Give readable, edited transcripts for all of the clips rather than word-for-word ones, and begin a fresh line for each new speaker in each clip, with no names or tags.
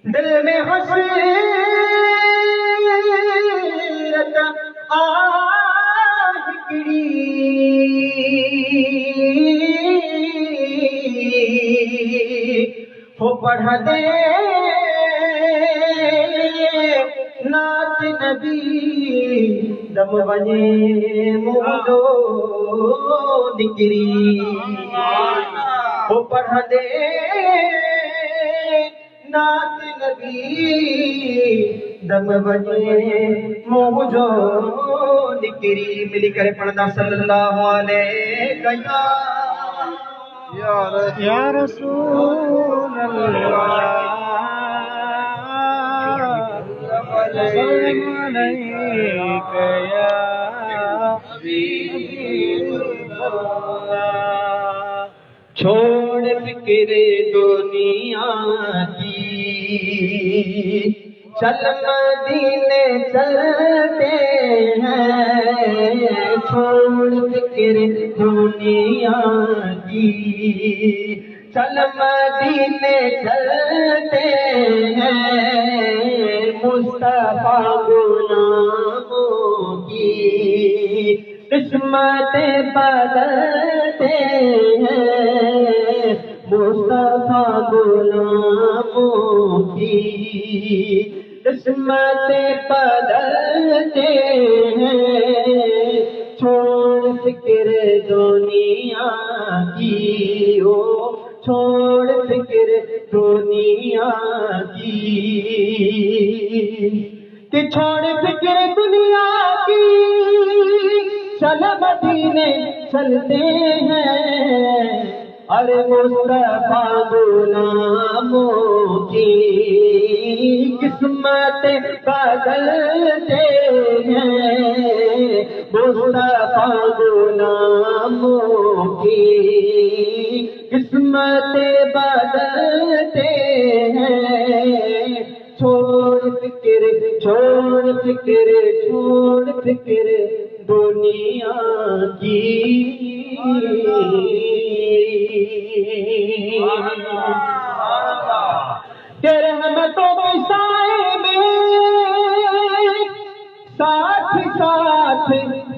دل میں حسرت آہ گری ہو پڑھا دے نعت نبی دم بنے موجو نکری ہو پڑھا دے نعت نبی دم بنے موجو نکری ملی کرے پڑھنا صلی اللہ علیہ یا رسول اللہ سلام علیک یا حبیب اللہ چھوڑ فکر دنیا کی چل مدینے چلتے ہیں چھوڑ فکر دنیا کی چل مدینے چلتے ہیں مصطفیٰ غلاموں کی قسمت بدلتے ہیں مصطفیٰ غلاموں کی قسمت بدلتے ہیں چھوڑ فکر دنیا کی ہو چھوڑ فکر دنیا کی کہ چھوڑ فکر دنیا کی چل مدینے چلتے ہیں ارے مصطفیٰ غلاموں کی قسمت بدلتے ہیں مصطفیٰ غلاموں کی قسمت بدلتے ہیں چھوڑ فکر دنیا کی تیرے رحمتوں کے سائے میں ساتھ ساتھ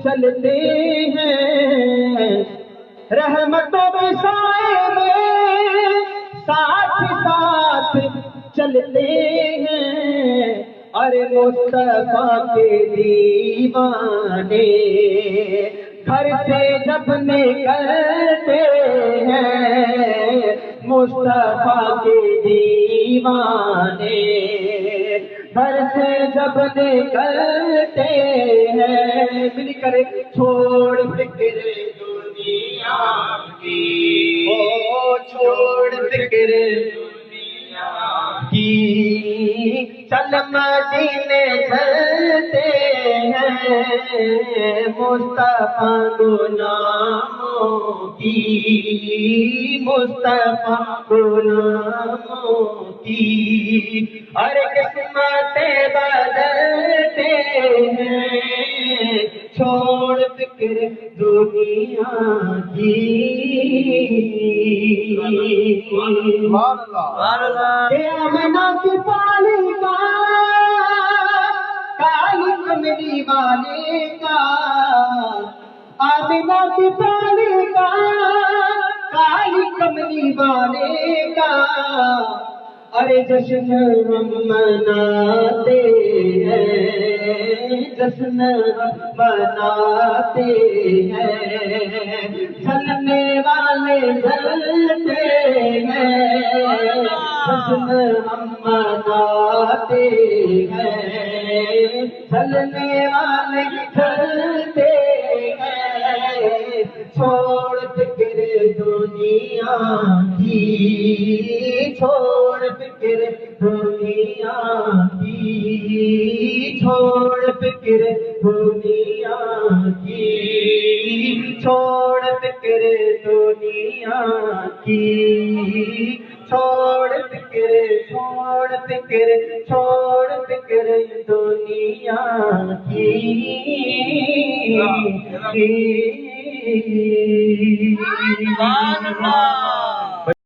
چلتے ہیں رحمتوں کے سائے میں ساتھ ساتھ چلتے ہیں ارے مصطفیٰ کے دیوانے گھر سے جب نکلتے ہیں مصطفیٰ کے دیوانے گھر سے جب نکلتے ہیں مل کر چھوڑ فکر دنیا کی او چھوڑ فکر دنیا کی چل مدینے چلتے ہیں مصطفیٰ غلاموں کی مصطفیٰ غلاموں کی ہر قسمت بدلتے ہیں چھوڑ فکر دنیا کی آمنہ کی پالی کا کالی کملی والے کا آمنہ کی پالی کا کالی کملی والے کا ارے جشن ہم مناتے ہیں جشن ہم مناتے ہیں چلنے والے چلتے ہیں جشن ہم مناتے ہیں چلنے والے چلتے ہیں چھوڑ فکر دنیا کی چھوڑ فکر دنیا کی چھوڑ فکر دنیا کی چھوڑ فکر دنیا کی چھوڑ فکر دنیا کی